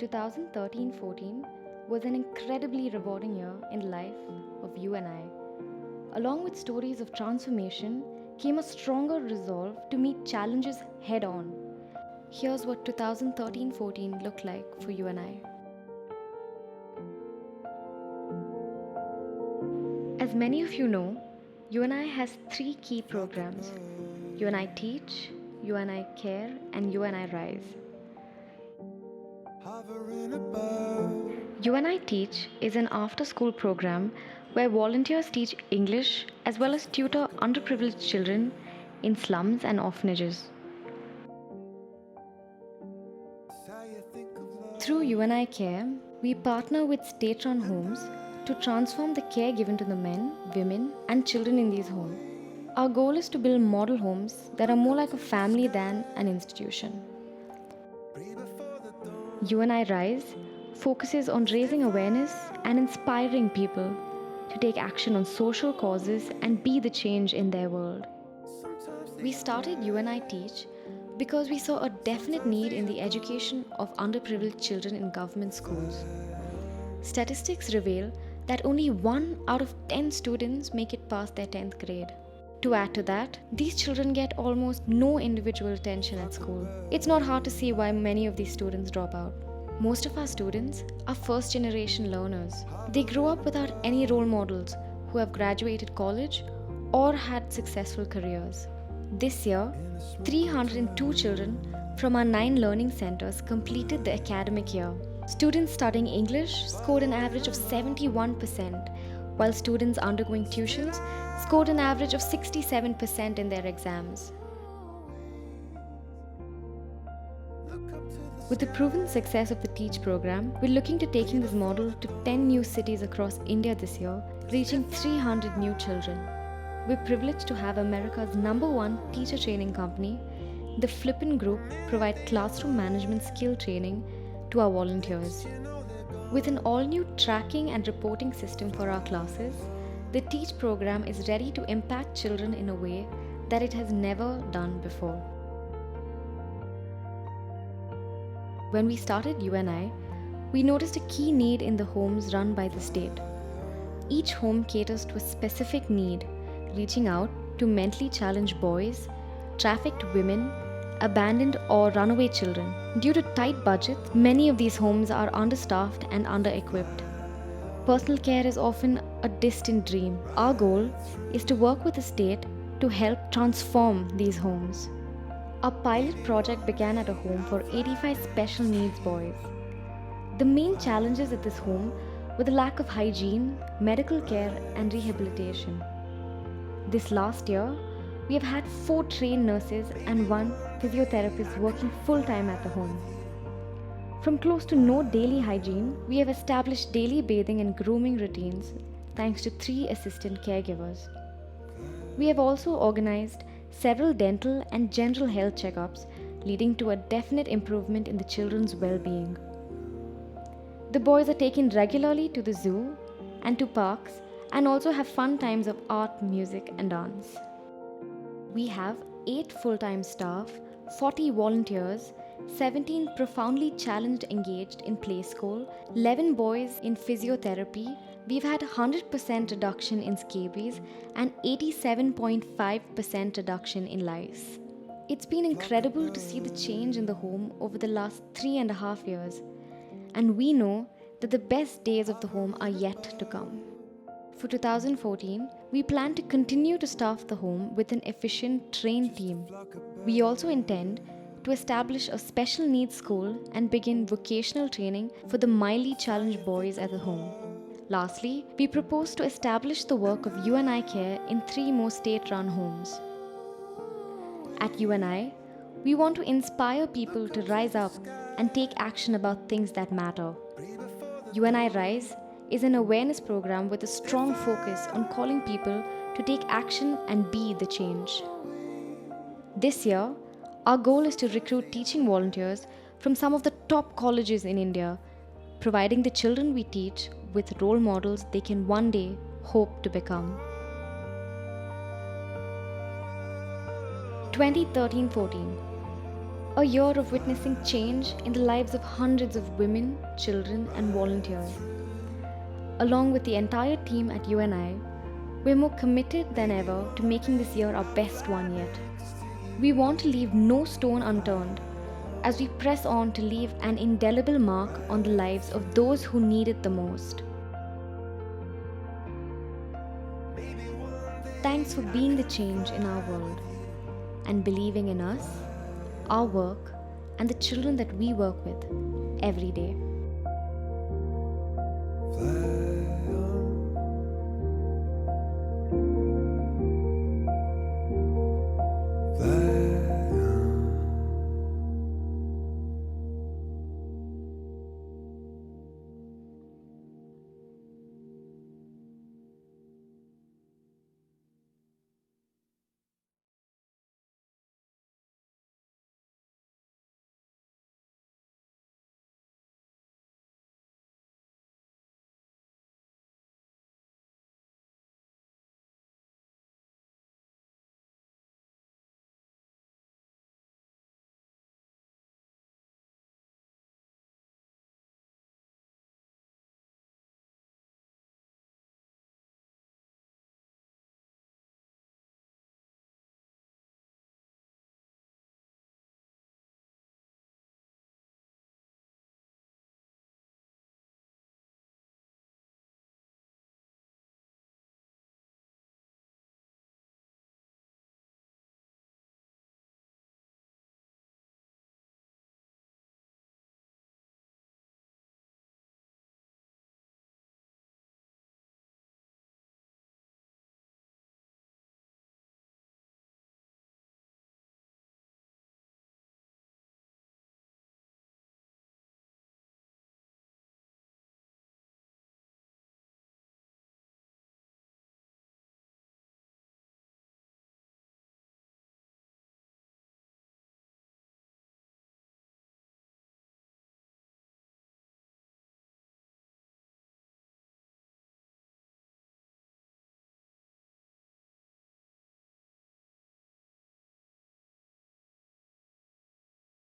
2013-14 was an incredibly rewarding year in the life of you and I. Along with stories of transformation came a stronger resolve to meet challenges head on. Here's what 2013-14 looked like for you and I. As many of you know, UNI has three key programs: UNI Teach, UNI Care, and UNI Rise. UNI Teach is an after-school program where volunteers teach English as well as tutor underprivileged children in slums and orphanages. Through UNI Care, we partner with state-run homes to transform the care given to the men, women, and children in these homes. Our goal is to build model homes that are more like a family than an institution. UNI Rise focuses on raising awareness and inspiring people to take action on social causes and be the change in their world. We started UNI Teach because we saw a definite need in the education of underprivileged children in government schools. Statistics reveal that only 1 out of 10 students make it past their 10th grade. To add to that, these children get almost no individual attention at school. It's not hard to see why many of these students drop out. Most of our students are first-generation learners. They grow up without any role models who have graduated college or had successful careers. This year, 302 children from our 9 learning centers completed the academic year. Students studying English scored an average of 71%, while students undergoing tuitions scored an average of 67% in their exams. With the proven success of the Teach program, we're looking to taking this model to 10 new cities across India this year, reaching 300 new children. We're privileged to have America's #1 teacher training company, the Flippin Group, provide classroom management skill training to our volunteers. With an all-new tracking and reporting system for our classes, the Teach program is ready to impact children in a way that it has never done before. When we started UNI, we noticed a key need in the homes run by the state. Each home caters to a specific need, reaching out to mentally challenged boys, trafficked women, abandoned or runaway children. Due to tight budgets, many of these homes are understaffed and under-equipped. Personal care is often a distant dream. Our goal is to work with the state to help transform these homes. Our pilot project began at a home for 85 special needs boys. The main challenges at this home were the lack of hygiene, medical care, and rehabilitation. This last year, we have had 4 trained nurses and 1 physiotherapist working full-time at the home. From close to no daily hygiene, we have established daily bathing and grooming routines thanks to 3 assistant caregivers. We have also organized several dental and general health checkups, leading to a definite improvement in the children's well-being. The boys are taken regularly to the zoo and to parks and also have fun times of art, music, and dance. We have 8 full-time staff, 40 volunteers, 17 profoundly challenged engaged in play school, 11 boys in physiotherapy. We've had 100% reduction in scabies and 87.5% reduction in lice. It's been incredible to see the change in the home over the last 3.5 years, and we know that the best days of the home are yet to come. For 2014, we plan to continue to staff the home with an efficient, trained team. We also intend to establish a special needs school and begin vocational training for the mildly challenged boys at the home. Lastly, we propose to establish the work of UNI Care in 3 more state-run homes. At UNI, we want to inspire people to rise up and take action about things that matter. UNI Rise is an awareness program with a strong focus on calling people to take action and be the change. This year, our goal is to recruit teaching volunteers from some of the top colleges in India, providing the children we teach with role models they can one day hope to become. 2013-14. A year of witnessing change in the lives of hundreds of women, children, and volunteers. Along with the entire team at UNI, we're more committed than ever to making this year our best one yet. We want to leave no stone unturned as we press on to leave an indelible mark on the lives of those who need it the most. Thanks for being the change in our world and believing in us, our work, and the children that we work with every day.